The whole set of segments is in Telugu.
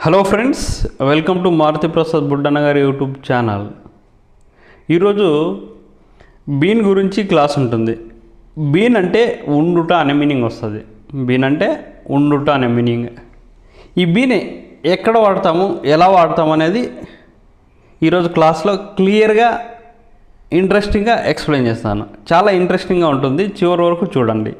Hello friends, welcome to Maruti Prasad Buddanna గారి యూట్యూబ్ ఛానల్. ఈరోజు బీన్ గురించి క్లాస్ ఉంటుంది. బీన్ అంటే ఉండుట అనే మీనింగ్ వస్తుంది. బీన్ అంటే ఉండుట అనే మీనింగ్. ఈ బీన్ ఎక్కడ వాడతాము, ఎలా వాడతాము అనేది ఈరోజు క్లాస్లో క్లియర్గా ఇంట్రెస్టింగ్గా ఎక్స్ప్లెయిన్ చేస్తాను. చాలా ఇంట్రెస్టింగ్గా ఉంటుంది, చివరి వరకు చూడండి.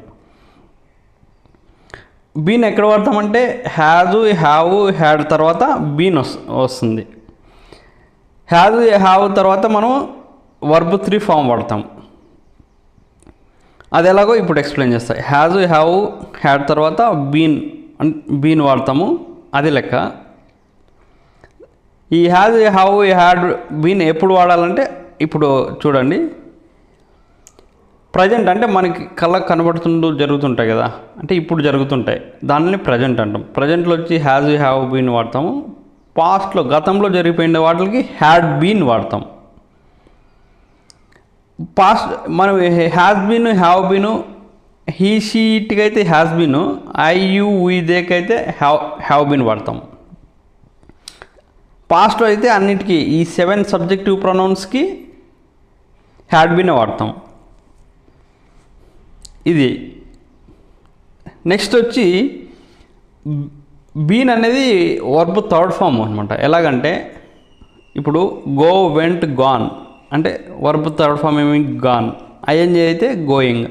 బీన్ ఎక్కడ వాడతామంటే హ్యాజు, హ్యావ్, హ్యాడ్ తర్వాత బీన్ వస్తుంది. హ్యాజు, హ్యావ్ తర్వాత మనం వర్బ్ 3 ఫామ్ వాడతాం. అది ఎలాగో ఇప్పుడు ఎక్స్ప్లెయిన్ చేస్తాయి. హ్యాజు, హ్యావ్, హ్యాడ్ తర్వాత బీన్ వాడతాము. అది లెక్క. ఈ హ్యాజు, హ్యావ్, హ్యాడ్, బీన్ ఎప్పుడు వాడాలంటే ఇప్పుడు చూడండి. ప్రజెంట్ అంటే మనకి కళ్ళకు కనబడుతుంటూ జరుగుతుంటాయి కదా, అంటే ఇప్పుడు జరుగుతుంటాయి, దానిని ప్రజెంట్ అంటాం. ప్రజెంట్లో వచ్చి హ్యాజ్, హ్యావ్, బీన్ వాడతాము. పాస్ట్లో గతంలో జరిగిపోయిన వాటికి హ్యాడ్ బీన్ వాడతాం. పాస్ట్ మనం has been, have been, he షీట్కి అయితే has been, I you we దేకైతే హ్యావ్ బీన్ వాడతాం. పాస్ట్లో అయితే అన్నిటికీ ఈ 7 సబ్జెక్టివ్ ప్రొనౌన్స్కి హ్యాడ్ బీన్ వాడతాం. ఇది నెక్స్ట్ వచ్చి బీన్ అనేది వర్బ్ 3rd ఫామ్ అనమాట. ఎలాగంటే ఇప్పుడు గో, వెంట్, గాన్ అంటే వర్బ్ 3rd ఫామ్ ఏమి గాన్. ఐఎన్జీ అయితే గోయింగ్.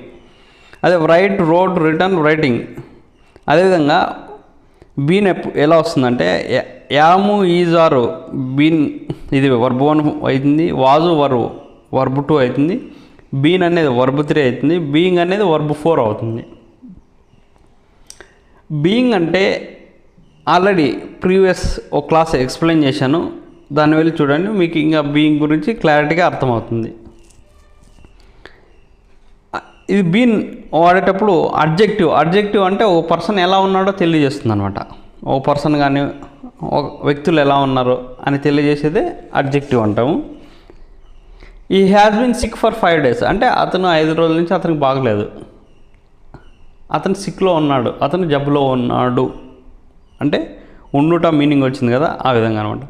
అదే రైట్, రోడ్, రిటర్న్, రైటింగ్. అదేవిధంగా బీన్ ఎలా వస్తుందంటే యాము, ఈజ్, ఆర్ బీన్ ఇది వర్బ్ 1 అవుతుంది. వాజు వర్బ్ 2 అవుతుంది. బీన్ అనేది వర్బ్ 3 అవుతుంది. బీయింగ్ అనేది వర్బ్ 4 అవుతుంది. బీయింగ్ అంటే ఆల్రెడీ ప్రీవియస్ ఒక క్లాస్ ఎక్స్ప్లెయిన్ చేశాను, దాన్ని వెళ్ళి చూడండి, మీకు ఇంకా బీయింగ్ గురించి క్లారిటీగా అర్థమవుతుంది. ఇది బీన్ వాడేటప్పుడు అడ్జెక్టివ్ అంటే ఓ పర్సన్ ఎలా ఉన్నాడో తెలియజేస్తుంది అనమాట. ఓ పర్సన్ కానీ వ్యక్తులు ఎలా ఉన్నారో అని తెలియజేసేదే అడ్జెక్టివ్ అంటాము. He has been sick for 5 days అంటే అతను 5 రోజుల నుంచి అతనికి బాగలేదు, అతను సిక్లో ఉన్నాడు, అతను జబ్బులో ఉన్నాడు అంటే ఉండుట మీనింగ్ వచ్చింది కదా, ఆ విధంగా అనమాట.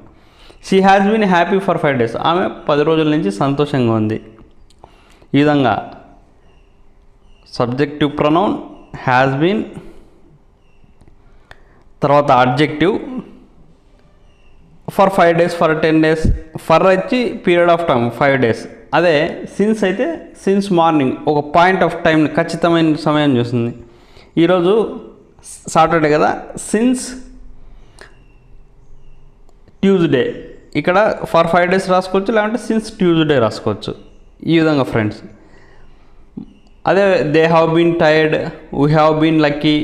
She has been happy for 5 days ఆమె 10 రోజుల నుంచి సంతోషంగా ఉంది. ఈ విధంగా సబ్జెక్టివ్ ప్రొనౌన్ హ్యాస్ బీన్, తర్వాత adjective, for 5 days, for 10 days, for వచ్చి పీరియడ్ ఆఫ్ టైం 5 days. అదే సిన్స్ అయితే సిన్స్ మార్నింగ్ ఒక పాయింట్ ఆఫ్ టైం, ఖచ్చితమైన సమయం చూస్తుంది. ఈరోజు సాటర్డే కదా, సిన్స్ ట్యూస్డే. ఇక్కడ ఫర్ 5 days రాసుకోవచ్చు, లేదంటే సిన్స్ ట్యూస్డే రాసుకోవచ్చు. ఈ విధంగా ఫ్రెండ్స్. అదే they have been tired, we have been lucky.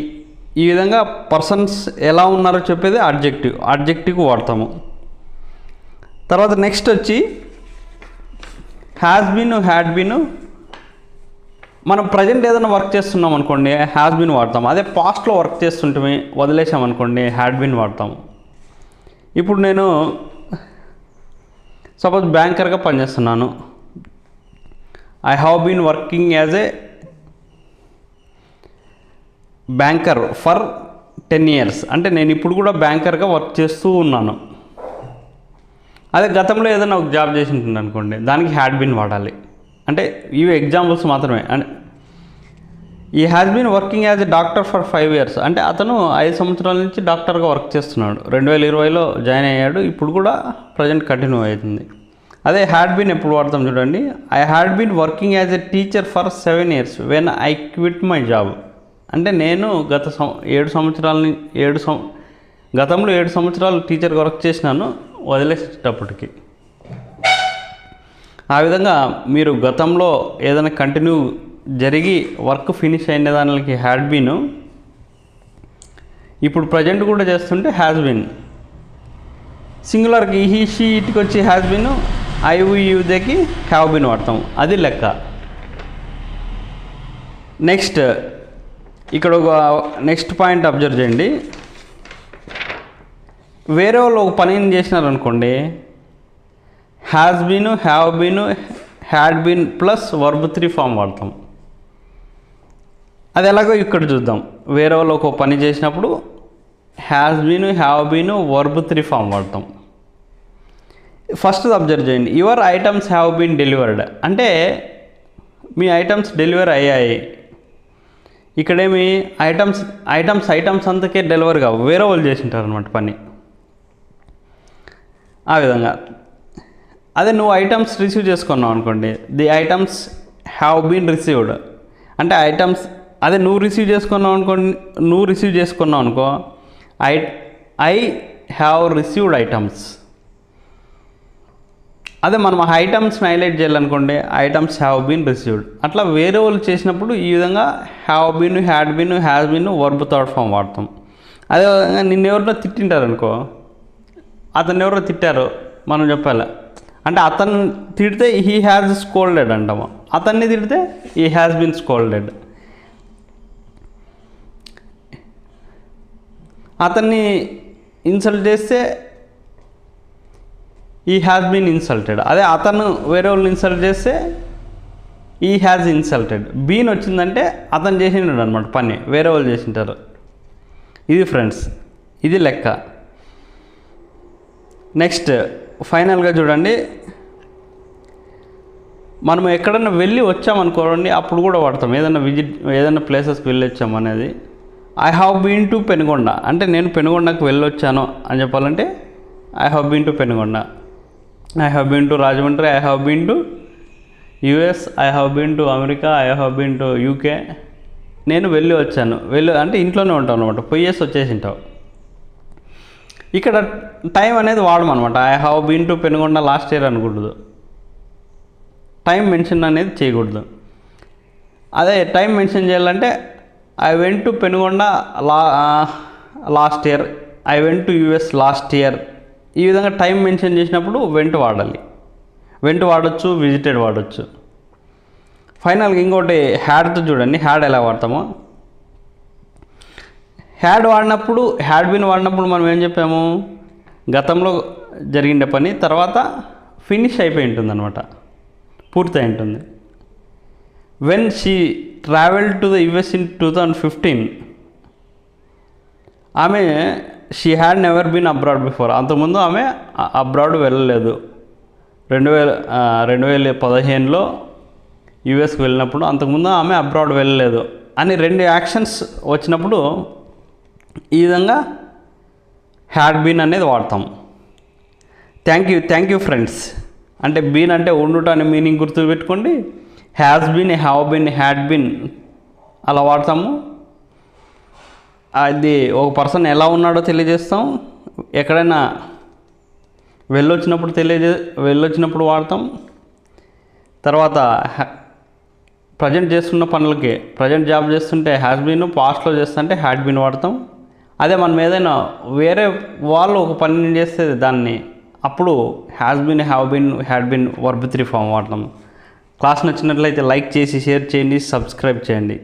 ఈ విధంగా పర్సన్స్ ఎలా ఉన్నారో చెప్పేది అడ్జెక్టివ్ వాడతాము. తర్వాత నెక్స్ట్ వచ్చి హ్యాస్ బీన్, హ్యాడ్ బీన్. మనం ప్రజెంట్ ఏదైనా వర్క్ చేస్తున్నాం అనుకోండి, హ్యాస్ బీన్ వాడతాం. అదే పాస్ట్లో వర్క్ చేస్తుంటే వదిలేసామనుకోండి, హ్యాడ్ బీన్ వాడతాము. ఇప్పుడు నేను సపోజ్ బ్యాంకర్గా పనిచేస్తున్నాను. I have been working as a banker for 10 years అంటే నేను ఇప్పుడు కూడా బ్యాంకర్గా వర్క్ చేస్తూ ఉన్నాను. అదే గతంలో ఏదైనా ఒక జాబ్ చేసి ఉంటుంది అనుకోండి, దానికి హ్యాడ్ బీన్ వాడాలి. అంటే ఇవి ఎగ్జాంపుల్స్ మాత్రమే. And he has been working as a doctor for 5 years అంటే అతను 5 సంవత్సరాల నుంచి డాక్టర్గా వర్క్ చేస్తున్నాడు. 2020లో జాయిన్ అయ్యాడు, ఇప్పుడు కూడా ప్రజెంట్ కంటిన్యూ అవుతుంది. అదే హ్యాడ్ బీన్ ఎప్పుడు వాడతాం చూడండి. I had been working as a teacher for 7 years when I quit my job అంటే నేను గతంలో 7 సంవత్సరాలు టీచర్గా వర్క్ చేసినాను, వదిలేసేటప్పటికి. ఆ విధంగా మీరు గతంలో ఏదైనా కంటిన్యూ జరిగి వర్క్ ఫినిష్ అయిన దానికి హ్యాడ్ బీన్, ఇప్పుడు ప్రజెంట్ కూడా చేస్తుంటే హ్యాస్ బీన్. సింగులర్కి హీ షీ ఇటుకి వచ్చి హ్యాస్ బీన్, ఐ యూ దేకి హ్యావ్ బీన్ వాడతాం. అది లెక్క. నెక్స్ట్ ఇక్కడ ఒక నెక్స్ట్ పాయింట్ అబ్జర్వ్ చేయండి. వేరే వాళ్ళు ఒక పనిని చేసినారనుకోండి, has been, have been, had been plus verb 3 form వాడతాం. అది ఎలాగో ఇక్కడ చూద్దాం. వేరే వాళ్ళు ఒక పని చేసినప్పుడు has been, have been, verb 3 form వాడతాం. ఫస్ట్ అబ్జర్వ్ చేయండి, your items have been delivered అంటే మీ ఐటమ్స్ డెలివర్ అయ్యాయి. ఇక్కడేమి ఐటమ్స్ అంతకే డెలివర్ కావు, వేరే వాళ్ళు చేసింటారు అనమాట పని. ఆ విధంగా అదే నువ్వు ఐటమ్స్ రిసీవ్ చేసుకున్నావు అనుకోండి, the items have been received అంటే ఐటమ్స్, అదే నువ్వు రిసీవ్ చేసుకున్నావు అనుకో, ఐ హ్యావ్ రిసీవ్డ్ ఐటమ్స్. అదే మనం ఐటమ్స్ని హైలైట్ చేయాలనుకోండి, ఐటమ్స్ హ్యావ్ బీన్ రిసీవ్డ్. అట్లా వేరే వాళ్ళు చేసినప్పుడు ఈ విధంగా have been, had been, has been, verb third form వాడతాం. అదే విధంగా నిన్నెవరినో తిట్టింటారు అనుకో, అతను ఎవరో తిట్టారు మనం చెప్పాలి అంటే అతను తిడితే హీ హ్యాజ్ స్కోల్డెడ్ అంటాము, అతన్ని తిడితే హీ హ్యాస్ బీన్ స్కోల్డెడ్. అతన్ని ఇన్సల్ట్ చేస్తే ఈ హ్యాస్ బీన్ ఇన్సల్టెడ్. అదే అతను వేరే వాళ్ళని ఇన్సల్ట్ చేస్తే ఈ హ్యాజ్ ఇన్సల్టెడ్. బీన్ వచ్చిందంటే అతను చేసిండు అనమాట పని, వేరే వాళ్ళు చేసింటారు. ఇది ఫ్రెండ్స్, ఇది లెక్క. నెక్స్ట్ ఫైనల్గా చూడండి, మనం ఎక్కడన్నా వెళ్ళి వచ్చామనుకోండి అప్పుడు కూడా వాడతాం. ఏదైనా ప్లేసెస్కి వెళ్ళి వచ్చాము అనేది. I have been to Penugonda అంటే నేను పెనుగొండకు వెళ్ళొచ్చాను అని చెప్పాలంటే I have been to Penugonda. I have been to Rajahmundry, I have been to US, I have been to America, I have been to UK. నేను వెళ్ళి వచ్చాను, అంటే ఇంట్లోనే ఉంటావు అనమాట, పోయేసి వచ్చేసింటావు. ఇక్కడ టైం అనేది వాడమన్నమాట. I have been to Penugonda last year అనకూడదు, టైం మెన్షన్ అనేది చేయకూడదు. అదే టైం మెన్షన్ చేయాలంటే I went to Penugonda last year, I went to US last year. ఈ విధంగా టైం మెన్షన్ చేసినప్పుడు వెంట్ వాడాలి. వెంట్ వాడచ్చు, విజిటెడ్ వాడచ్చు. ఫైనల్గా ఇంకోటి హ్యాడ్తో చూడండి, హ్యాడ్ ఎలా వాడతామో. హ్యాడ్ బీన్ వాడినప్పుడు మనం ఏం చెప్పాము, గతంలో జరిగిన పని తర్వాత ఫినిష్ అయిపోయి ఉంటుంది అనమాట, పూర్తయి ఉంటుంది. When she travelled to the US in 2015 ఆమె she had never been abroad before. అంతకుముందు ఆమె అబ్రాడ్ వెళ్ళలేదు. 2015లో యుఎస్కి వెళ్ళినప్పుడు అంతకుముందు ఆమె అబ్రాడ్ వెళ్ళలేదు అని 2 యాక్షన్స్ వచ్చినప్పుడు ఈ విధంగా హ్యాడ్ బీన్ అనేది వాడతాం. Thank you friends. అంటే బీన్ అంటే ఉండుట అనే మీనింగ్ గుర్తుపెట్టుకోండి. Has been, have been, had been అలా వాడతాము. అది ఒక పర్సన్ ఎలా ఉన్నాడో తెలియజేస్తాం. ఎక్కడైనా వెళ్ళొచ్చినప్పుడు వాడతాం. తర్వాత ప్రజెంట్ చేస్తున్న పనులకి, ప్రజెంట్ జాబ్ చేస్తుంటే హ్యాస్ బీన్, పాస్ట్లో చేస్తుంటే హ్యాడ్ బీన్ వాడతాం. అదే మనం ఏదైనా వేరే వాళ్ళు ఒక పని చేస్తే దాన్ని అప్పుడు has been, have been, had been, verb 3 form వాడతాం. క్లాస్ నచ్చినట్లయితే లైక్ చేసి షేర్ చేయండి, సబ్స్క్రైబ్ చేయండి.